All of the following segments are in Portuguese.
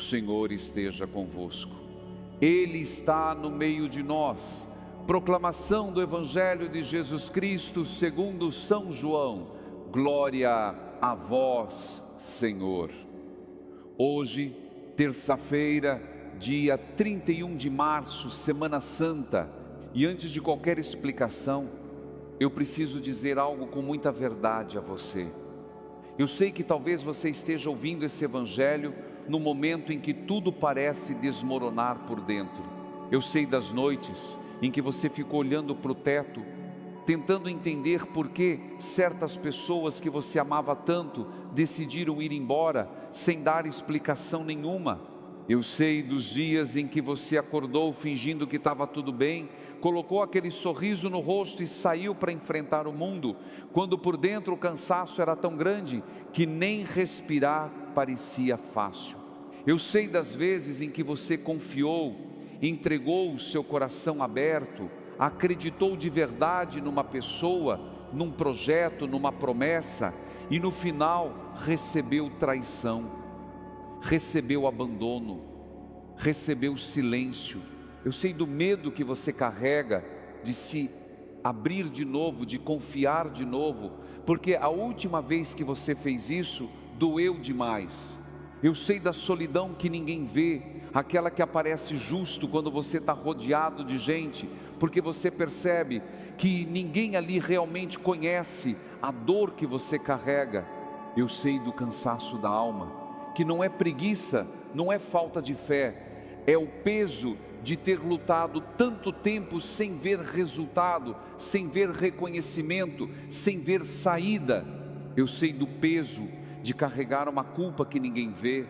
Senhor esteja convosco. Ele está no meio de nós. Proclamação do Evangelho de Jesus Cristo segundo São João. Glória a vós, Senhor. Hoje, terça-feira, dia 31 de março, Semana Santa, e antes de qualquer explicação, eu preciso dizer algo com muita verdade a você. Eu sei que talvez você esteja ouvindo esse Evangelho no momento em que tudo parece desmoronar por dentro. Eu sei das noites em que você ficou olhando para o teto, tentando entender por que certas pessoas que você amava tanto decidiram ir embora sem dar explicação nenhuma. Eu sei dos dias em que você acordou fingindo que estava tudo bem, colocou aquele sorriso no rosto e saiu para enfrentar o mundo, quando por dentro o cansaço era tão grande que nem respirar parecia fácil. Eu sei das vezes em que você confiou, entregou o seu coração aberto, acreditou de verdade numa pessoa, num projeto, numa promessa, e no final recebeu traição, recebeu abandono, recebeu silêncio. Eu sei do medo que você carrega de se abrir de novo, de confiar de novo, porque a última vez que você fez isso, doeu demais. Eu sei da solidão que ninguém vê, aquela que aparece justo quando você está rodeado de gente, porque você percebe que ninguém ali realmente conhece a dor que você carrega. Eu sei do cansaço da alma, que não é preguiça, não é falta de fé, é o peso de ter lutado tanto tempo sem ver resultado, sem ver reconhecimento, sem ver saída. Eu sei do peso de carregar uma culpa que ninguém vê,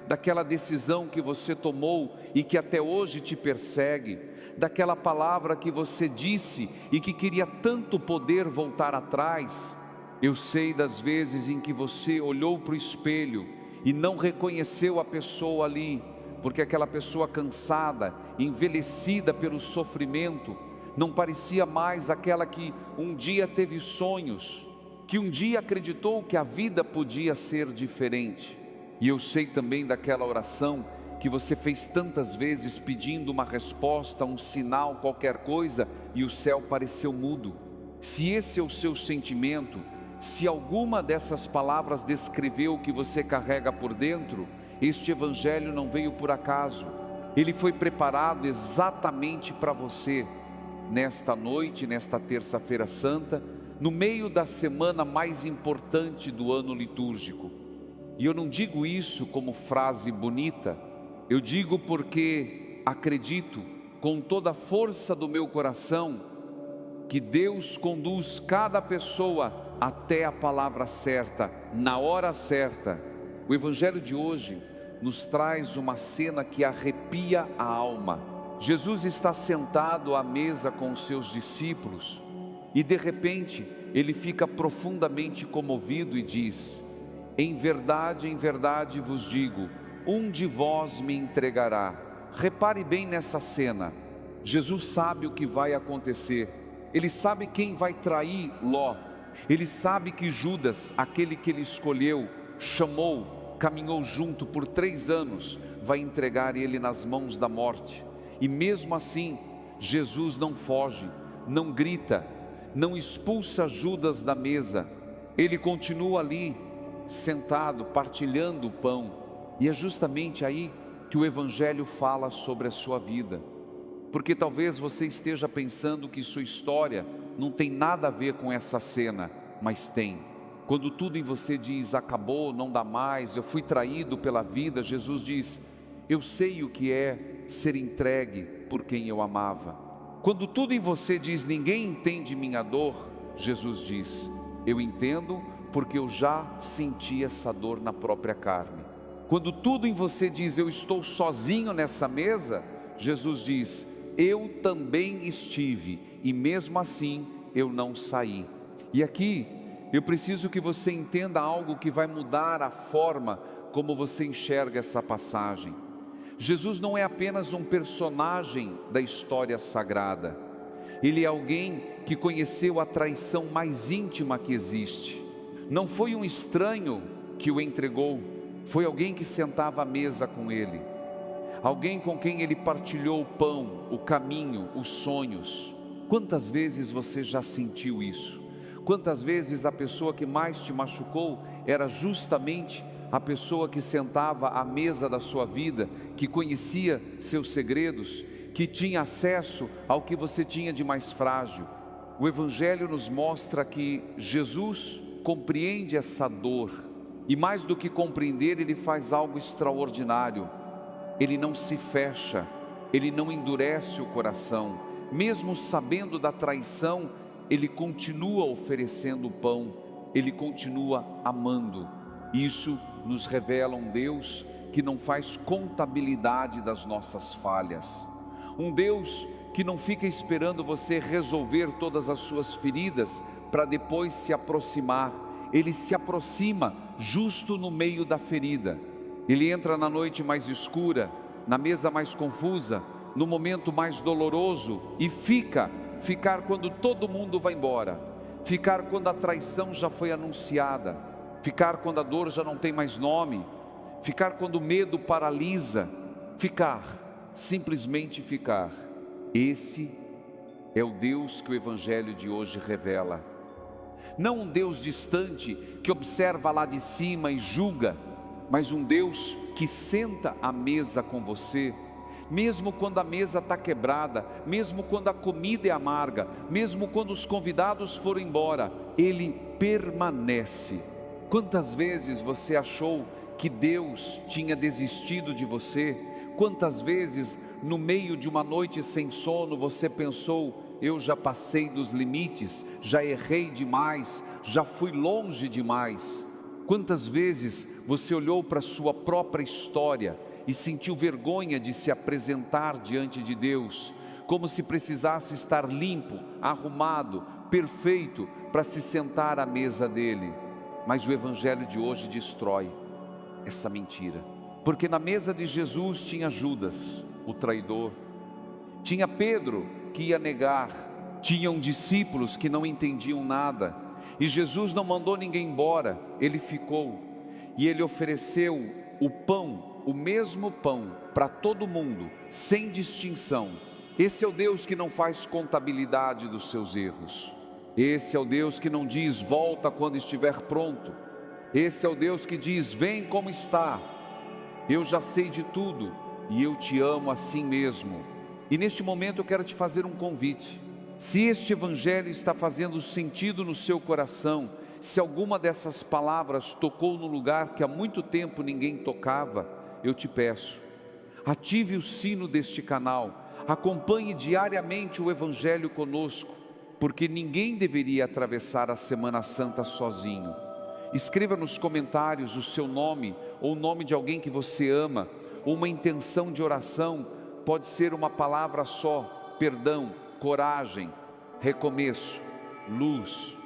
daquela decisão que você tomou e que até hoje te persegue, daquela palavra que você disse e que queria tanto poder voltar atrás. Eu sei das vezes em que você olhou para o espelho e não reconheceu a pessoa ali, porque aquela pessoa cansada, envelhecida pelo sofrimento, não parecia mais aquela que um dia teve sonhos, que um dia acreditou que a vida podia ser diferente. E eu sei também daquela oração que você fez tantas vezes pedindo uma resposta, um sinal, qualquer coisa, e o céu pareceu mudo. Se esse é o seu sentimento, se alguma dessas palavras descreveu o que você carrega por dentro, este Evangelho não veio por acaso. Ele foi preparado exatamente para você, nesta noite, nesta terça-feira santa, no meio da semana mais importante do ano litúrgico. E eu não digo isso como frase bonita, eu digo porque acredito com toda a força do meu coração que Deus conduz cada pessoa até a palavra certa, na hora certa. O Evangelho de hoje nos traz uma cena que arrepia a alma. Jesus está sentado à mesa com os seus discípulos e de repente ele fica profundamente comovido e diz: em verdade vos digo, um de vós me entregará. Repare bem nessa cena. Jesus sabe o que vai acontecer, ele sabe quem vai trair Ló, ele sabe que Judas, aquele que ele escolheu, chamou, caminhou junto por 3 anos, vai entregar ele nas mãos da morte. E mesmo assim, Jesus não foge, não grita, não expulsa Judas da mesa, ele continua ali, sentado, partilhando o pão. E é justamente aí que o Evangelho fala sobre a sua vida, porque talvez você esteja pensando que sua história não tem nada a ver com essa cena, mas tem. Quando tudo em você diz: acabou, não dá mais, eu fui traído pela vida, Jesus diz: eu sei o que é ser entregue por quem eu amava. Quando tudo em você diz: ninguém entende minha dor, Jesus diz: eu entendo, porque eu já senti essa dor na própria carne. Quando tudo em você diz: eu estou sozinho nessa mesa, Jesus diz: eu também estive, e mesmo assim eu não saí. E aqui eu preciso que você entenda algo que vai mudar a forma como você enxerga essa passagem. Jesus não é apenas um personagem da história sagrada, ele é alguém que conheceu a traição mais íntima que existe. Não foi um estranho que o entregou, Foi alguém que sentava à mesa com ele, alguém com quem ele partilhou o pão, o caminho, os sonhos. Quantas vezes você já sentiu isso? Quantas vezes a pessoa que mais te machucou era justamente a pessoa que sentava à mesa da sua vida, que conhecia seus segredos, que tinha acesso ao que você tinha de mais frágil? O Evangelho nos mostra que Jesus compreende essa dor, e mais do que compreender, Ele faz algo extraordinário. Ele não se fecha, Ele não endurece o coração. Mesmo sabendo da traição, Ele continua oferecendo o pão, Ele continua amando. Isso nos revela um Deus que não faz contabilidade das nossas falhas, um Deus que não fica esperando você resolver todas as suas feridas para depois se aproximar. Ele se aproxima justo no meio da ferida. Ele entra na noite mais escura, na mesa mais confusa, no momento mais doloroso, e ficar quando todo mundo vai embora, ficar quando a traição já foi anunciada, ficar quando a dor já não tem mais nome, ficar quando o medo paralisa, simplesmente ficar. Esse é o Deus que o Evangelho de hoje revela. Não um Deus distante que observa lá de cima e julga, mas um Deus que senta à mesa com você, mesmo quando a mesa está quebrada, mesmo quando a comida é amarga, mesmo quando os convidados foram embora, Ele permanece. Quantas vezes você achou que Deus tinha desistido de você? Quantas vezes no meio de uma noite sem sono você pensou: eu já passei dos limites, já errei demais, já fui longe demais? Quantas vezes você olhou para a sua própria história e sentiu vergonha de se apresentar diante de Deus, como se precisasse estar limpo, arrumado, perfeito para se sentar à mesa dele? Mas o Evangelho de hoje destrói essa mentira, porque na mesa de Jesus tinha Judas, o traidor, tinha Pedro que ia negar, tinham discípulos que não entendiam nada, e Jesus não mandou ninguém embora, Ele ficou, e Ele ofereceu o pão, o mesmo pão, para todo mundo, sem distinção. Esse é o Deus que não faz contabilidade dos seus erros. Esse é o Deus que não diz: volta quando estiver pronto. Esse é o Deus que diz: vem como está, eu já sei de tudo, e eu te amo assim mesmo. E neste momento eu quero te fazer um convite. Se este Evangelho está fazendo sentido no seu coração, se alguma dessas palavras tocou no lugar que há muito tempo ninguém tocava, eu te peço, ative o sino deste canal, acompanhe diariamente o Evangelho conosco, porque ninguém deveria atravessar a Semana Santa sozinho. Escreva nos comentários o seu nome, ou o nome de alguém que você ama, ou uma intenção de oração. Pode ser uma palavra só: perdão, coragem, recomeço, luz,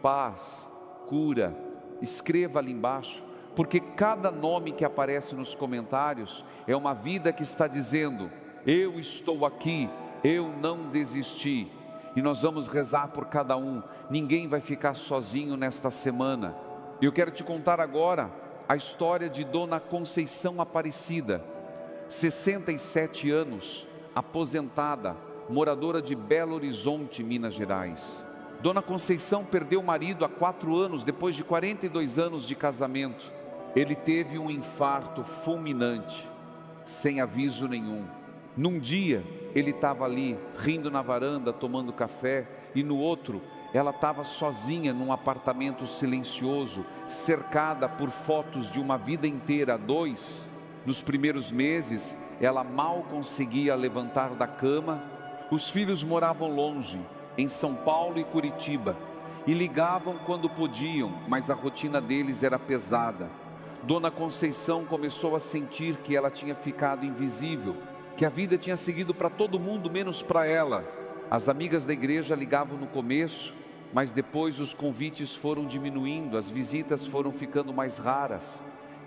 paz, cura. Escreva ali embaixo, porque cada nome que aparece nos comentários é uma vida que está dizendo: eu estou aqui, eu não desisti. E nós vamos rezar por cada um. Ninguém vai ficar sozinho nesta semana. Eu quero te contar agora a história de Dona Conceição Aparecida, 67 anos, aposentada, moradora de Belo Horizonte, Minas Gerais. Dona Conceição perdeu o marido há 4 anos, depois de 42 anos de casamento. Ele teve um infarto fulminante, sem aviso nenhum. Num dia, ele estava ali, rindo na varanda, tomando café, e no outro, ela estava sozinha num apartamento silencioso, cercada por fotos de uma vida inteira a dois. Nos primeiros meses, ela mal conseguia levantar da cama. Os filhos moravam longe, em São Paulo e Curitiba, e ligavam quando podiam, mas a rotina deles era pesada. Dona Conceição começou a sentir que ela tinha ficado invisível, que a vida tinha seguido para todo mundo menos para ela. As amigas da igreja ligavam no começo, mas depois os convites foram diminuindo, as visitas foram ficando mais raras,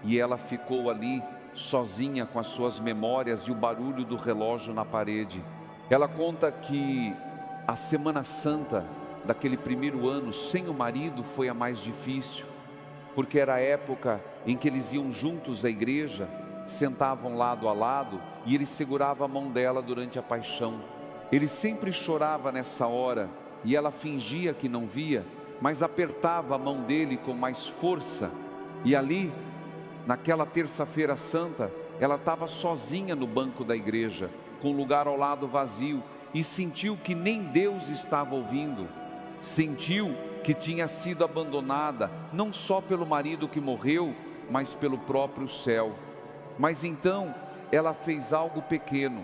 e ela ficou ali sozinha com as suas memórias e o barulho do relógio na parede. Ela conta que a Semana Santa daquele primeiro ano sem o marido foi a mais difícil. porque era a época em que eles iam juntos à igreja, sentavam lado a lado, e ele segurava a mão dela durante a paixão. Ele sempre chorava nessa hora, e ela fingia que não via, mas apertava a mão dele com mais força. E ali, naquela terça-feira santa, ela estava sozinha no banco da igreja, com o lugar ao lado vazio, e sentiu que nem Deus estava ouvindo. Sentiu que tinha sido abandonada, não só pelo marido que morreu, mas pelo próprio céu. Mas então ela fez algo pequeno,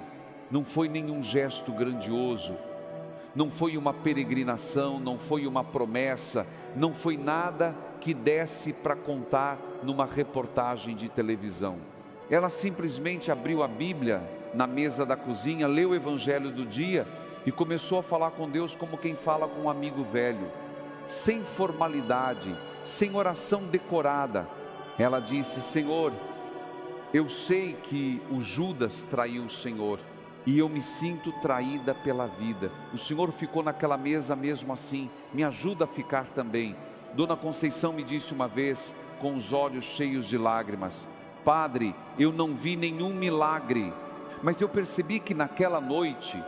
não foi nenhum gesto grandioso, não foi uma peregrinação, não foi uma promessa, não foi nada que desse para contar numa reportagem de televisão. Ela simplesmente abriu a Bíblia na mesa da cozinha, leu o Evangelho do dia e começou a falar com Deus como quem fala com um amigo velho, sem formalidade, sem oração decorada. Ela disse: Senhor, eu sei que o Judas traiu o Senhor, e eu me sinto traída pela vida. O Senhor ficou naquela mesa mesmo assim, me ajuda a ficar também. Dona Conceição me disse uma vez, com os olhos cheios de lágrimas: Padre, eu não vi nenhum milagre, mas eu percebi que naquela noite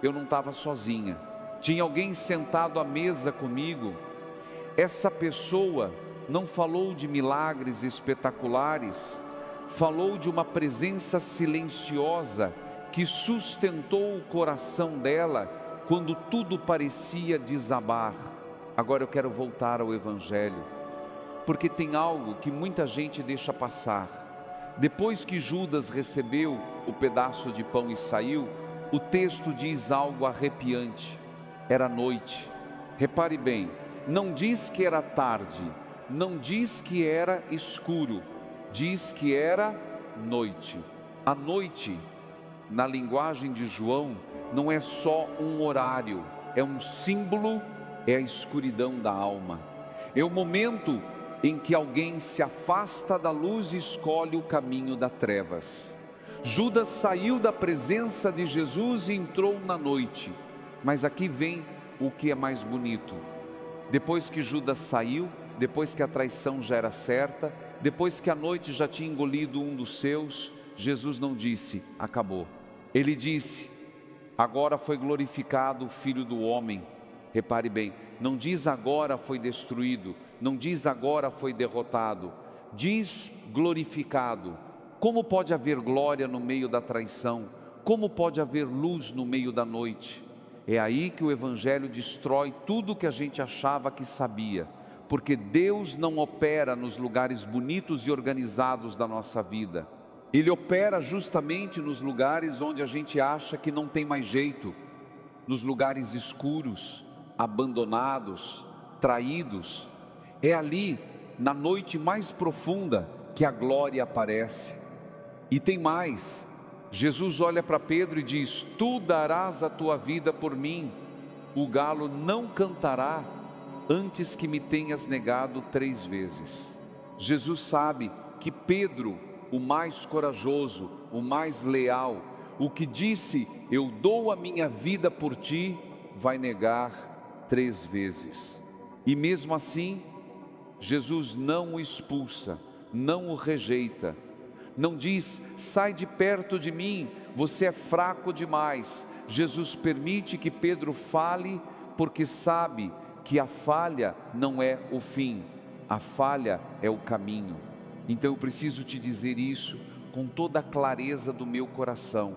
eu não estava sozinha, tinha alguém sentado à mesa comigo. Essa pessoa não falou de milagres espetaculares, falou de uma presença silenciosa que sustentou o coração dela quando tudo parecia desabar. Agora eu quero voltar ao Evangelho, porque tem algo que muita gente deixa passar. Depois que Judas recebeu o pedaço de pão e saiu, o texto diz algo arrepiante: era noite. Repare bem, não diz que era tarde, não diz que era escuro, diz que era noite. A noite, na linguagem de João, não é só um horário, é um símbolo, é a escuridão da alma. É o momento em que alguém se afasta da luz e escolhe o caminho das trevas. Judas saiu da presença de Jesus e entrou na noite. Mas aqui vem o que é mais bonito. Depois que Judas saiu, depois que a traição já era certa, depois que a noite já tinha engolido um dos seus, Jesus não disse: acabou. Ele disse: agora foi glorificado o Filho do Homem. Repare bem, não diz agora foi destruído, não diz agora foi derrotado, diz glorificado. Como pode haver glória no meio da traição? Como pode haver luz no meio da noite? É aí que o Evangelho destrói tudo que a gente achava que sabia, porque Deus não opera nos lugares bonitos e organizados da nossa vida. Ele opera justamente nos lugares onde a gente acha que não tem mais jeito, nos lugares escuros, abandonados, traídos. É ali, na noite mais profunda, que a glória aparece. E tem mais, Jesus olha para Pedro e diz: tu darás a tua vida por mim, o galo não cantará antes que me tenhas negado 3 vezes. Jesus sabe que Pedro, o mais corajoso, o mais leal, o que disse: eu dou a minha vida por ti, vai negar 3 vezes. E mesmo assim, Jesus não o expulsa, não o rejeita, não diz: sai de perto de mim, você é fraco demais. Jesus permite que Pedro fale, porque sabe que a falha não é o fim, a falha é o caminho. Então eu preciso te dizer isso com toda a clareza do meu coração.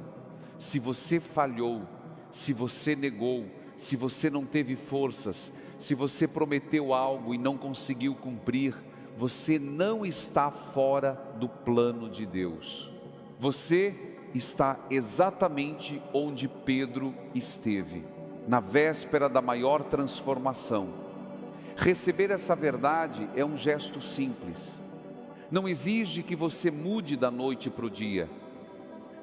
Se você falhou, se você negou, se você não teve forças, se você prometeu algo e não conseguiu cumprir, você não está fora do plano de Deus. Você está exatamente onde Pedro esteve, na véspera da maior transformação. Receber essa verdade é um gesto simples. Não exige que você mude da noite para o dia.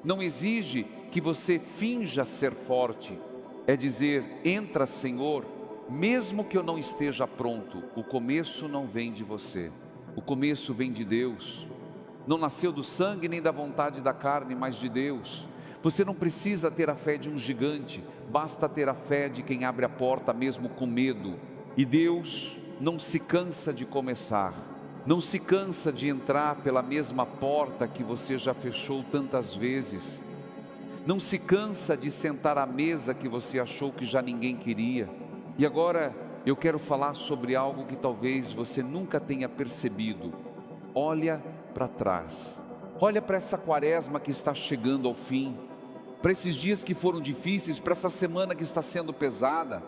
Não exige que você finja ser forte. É dizer: entra, Senhor, mesmo que eu não esteja pronto. O começo não vem de você, o começo vem de Deus. Não nasceu do sangue nem da vontade da carne, mas de Deus. Você não precisa ter a fé de um gigante, basta ter a fé de quem abre a porta mesmo com medo. E Deus não se cansa de começar, Não se cansa de entrar pela mesma porta que você já fechou tantas vezes. Não se cansa de sentar à mesa que você achou que já ninguém queria. E agora eu quero falar sobre algo que talvez você nunca tenha percebido. Olha para trás. Olha para essa quaresma que está chegando ao fim. Para esses dias que foram difíceis, para essa semana que está sendo pesada.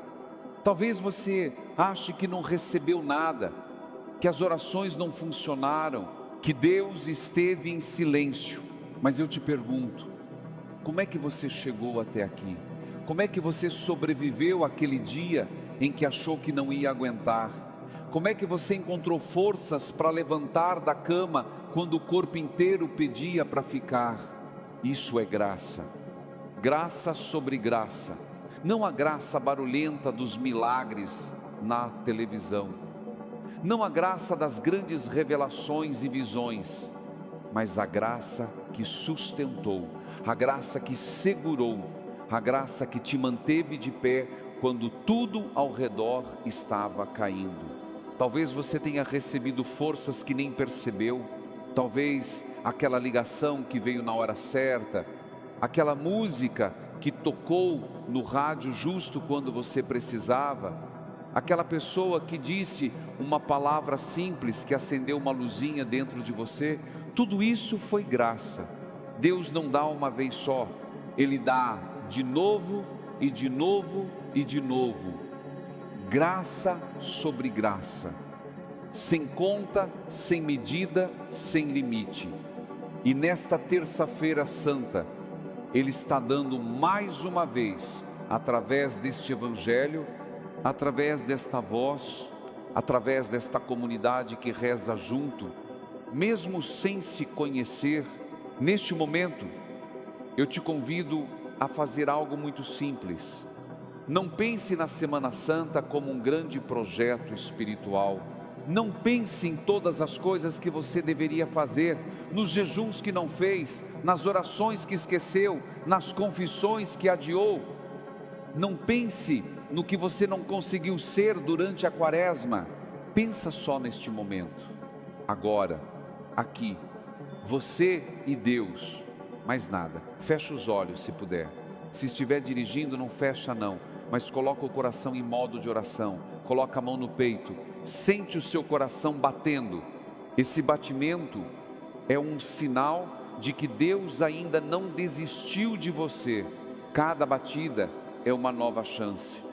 Talvez você ache que não recebeu nada, que as orações não funcionaram, que Deus esteve em silêncio. Mas eu te pergunto, como é que você chegou até aqui? Como é que você sobreviveu àquele dia em que achou que não ia aguentar? Como é que você encontrou forças para levantar da cama quando o corpo inteiro pedia para ficar? Isso é graça. Graça sobre graça. Não a graça barulhenta dos milagres na televisão. Não a graça das grandes revelações e visões, mas a graça que sustentou, a graça que segurou, a graça que te manteve de pé quando tudo ao redor estava caindo. Talvez você tenha recebido forças que nem percebeu, talvez aquela ligação que veio na hora certa, aquela música que tocou no rádio justo quando você precisava, aquela pessoa que disse uma palavra simples que acendeu uma luzinha dentro de você. Tudo isso foi graça. Deus não dá uma vez só, Ele dá de novo e de novo e de novo. Graça sobre graça, sem conta, sem medida, sem limite. E nesta terça-feira santa, Ele está dando mais uma vez, através deste evangelho, através desta voz, através desta comunidade que reza junto, mesmo sem se conhecer. Neste momento, eu te convido a fazer algo muito simples. Não pense na Semana Santa como um grande projeto espiritual. Não pense em todas as coisas que você deveria fazer, nos jejuns que não fez, nas orações que esqueceu, nas confissões que adiou. Não pense no que você não conseguiu ser durante a quaresma. Pensa só neste momento, agora, aqui, você e Deus, mais nada. Fecha os olhos se puder. Se estiver dirigindo, não fecha não, mas coloca o coração em modo de oração. Coloca a mão no peito, sente o seu coração batendo. Esse batimento é um sinal de que Deus ainda não desistiu de você. Cada batida é uma nova chance.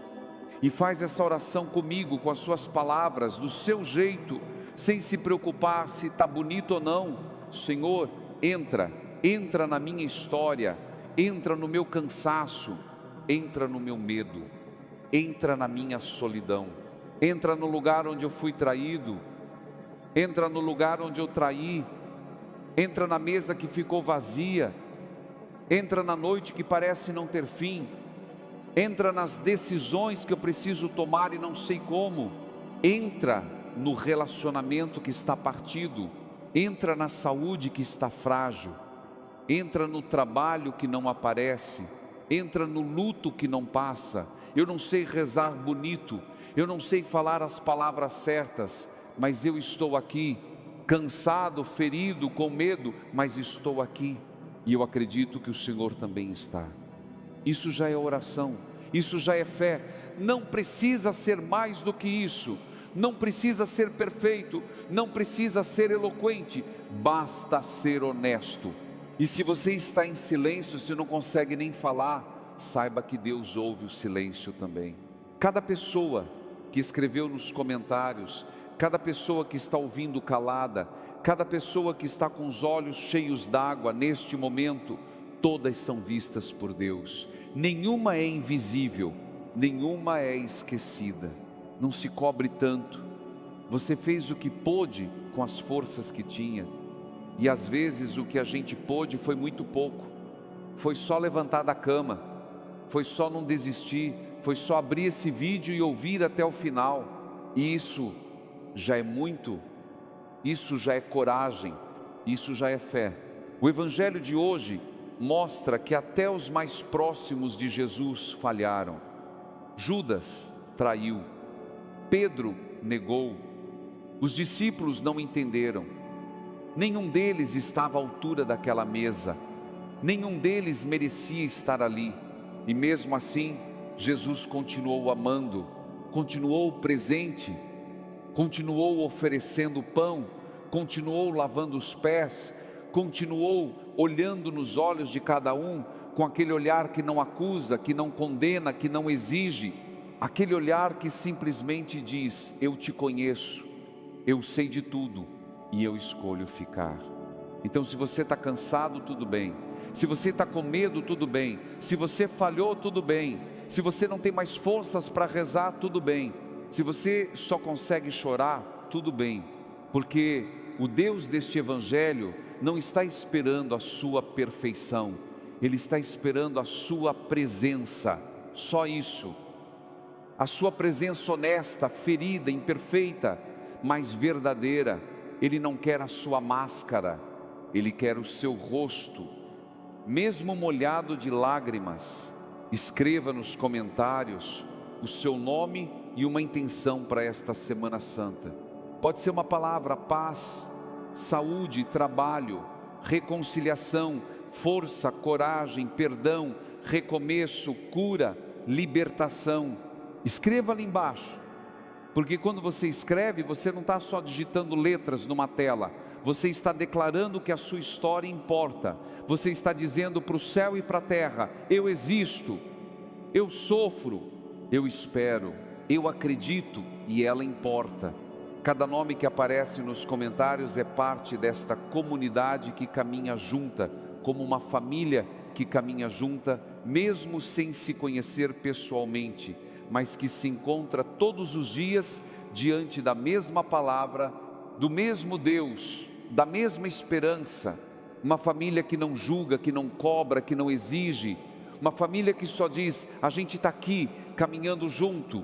E faz essa oração comigo, com as suas palavras, do seu jeito, sem se preocupar se está bonito ou não. Senhor, entra na minha história, entra no meu cansaço, entra no meu medo, entra na minha solidão, entra no lugar onde eu fui traído, entra no lugar onde eu traí, entra na mesa que ficou vazia, entra na noite que parece não ter fim, entra nas decisões que eu preciso tomar e não sei como, entra no relacionamento que está partido, entra na saúde que está frágil, entra no trabalho que não aparece, entra no luto que não passa. Eu não sei rezar bonito, eu não sei falar as palavras certas, mas eu estou aqui, cansado, ferido, com medo, mas estou aqui, e eu acredito que o Senhor também está. Isso já é oração, isso já é fé. Não precisa ser mais do que isso, não precisa ser perfeito, não precisa ser eloquente, basta ser honesto. E se você está em silêncio, se não consegue nem falar, saiba que Deus ouve o silêncio também. Cada pessoa que escreveu nos comentários, cada pessoa que está ouvindo calada, cada pessoa que está com os olhos cheios d'água neste momento, todas são vistas por Deus. Nenhuma é invisível, nenhuma é esquecida. Não se cobre tanto. Você fez o que pôde com as forças que tinha. E às vezes o que a gente pôde foi muito pouco. Foi só levantar da cama, foi só não desistir, foi só abrir esse vídeo e ouvir até o final. E isso já é muito, isso já é coragem, isso já é fé. O evangelho de hoje mostra que até os mais próximos de Jesus falharam. Judas traiu, Pedro negou, Os discípulos não entenderam. Nenhum deles estava à altura daquela mesa. Nenhum deles merecia estar ali. E mesmo assim, Jesus continuou amando, continuou presente, continuou oferecendo pão, continuou lavando os pés, continuou olhando nos olhos de cada um, com aquele olhar que não acusa, que não condena, que não exige, aquele olhar que simplesmente diz: eu te conheço, eu sei de tudo e eu escolho ficar. Então, se você está cansado, tudo bem. Se você está com medo, tudo bem. Se você falhou, tudo bem. Se você não tem mais forças para rezar, tudo bem. Se você só consegue chorar, tudo bem. Porque o Deus deste Evangelho não está esperando a sua perfeição. Ele está esperando a sua presença. Só isso. A sua presença honesta, ferida, imperfeita, mas verdadeira. Ele não quer a sua máscara. Ele quer o seu rosto, mesmo molhado de lágrimas. Escreva nos comentários o seu nome e uma intenção para esta Semana Santa. Pode ser uma palavra: paz, saúde, trabalho, reconciliação, força, coragem, perdão, recomeço, cura, libertação. Escreva ali embaixo, porque quando você escreve, você não está só digitando letras numa tela. Você está declarando que a sua história importa. Você está dizendo para o céu e para a terra: eu existo, eu sofro, eu espero, eu acredito e ela importa. Cada nome que aparece nos comentários é parte desta comunidade que caminha junta, como uma família que caminha junta, mesmo sem se conhecer pessoalmente, mas que se encontra todos os dias diante da mesma palavra, do mesmo Deus, da mesma esperança. Uma família que não julga, que não cobra, que não exige. Uma família que só diz: a gente está aqui, caminhando junto,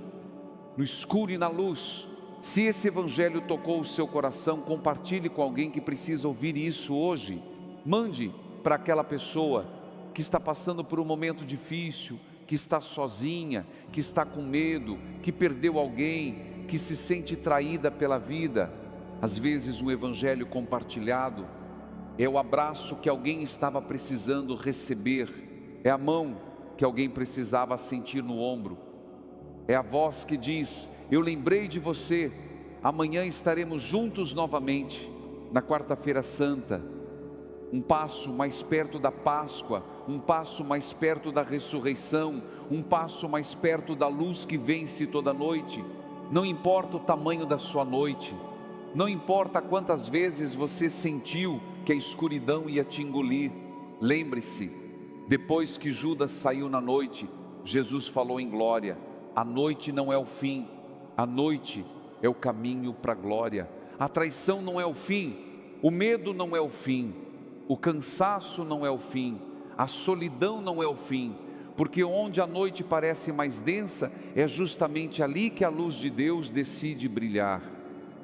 no escuro e na luz. Se esse Evangelho tocou o seu coração, compartilhe com alguém que precisa ouvir isso hoje. Mande para aquela pessoa que está passando por um momento difícil, que está sozinha, que está com medo, que perdeu alguém, que se sente traída pela vida. Às vezes um evangelho compartilhado é o abraço que alguém estava precisando receber, é a mão que alguém precisava sentir no ombro, é a voz que diz: eu lembrei de você, amanhã estaremos juntos novamente, na quarta-feira santa. Um passo mais perto da Páscoa, um passo mais perto da ressurreição, um passo mais perto da luz que vence toda noite. Não importa o tamanho da sua noite, não importa quantas vezes você sentiu que a escuridão ia te engolir. Lembre-se, depois que Judas saiu na noite, Jesus falou em glória. A noite não é o fim, a noite é o caminho para a glória. A traição não é o fim, o medo não é o fim, o cansaço não é o fim, a solidão não é o fim, porque onde a noite parece mais densa, é justamente ali que a luz de Deus decide brilhar.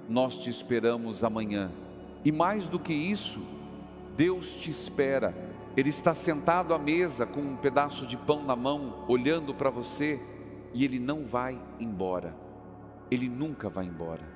Nós te esperamos amanhã, e mais do que isso, Deus te espera. Ele está sentado à mesa com um pedaço de pão na mão, olhando para você, e Ele não vai embora, Ele nunca vai embora.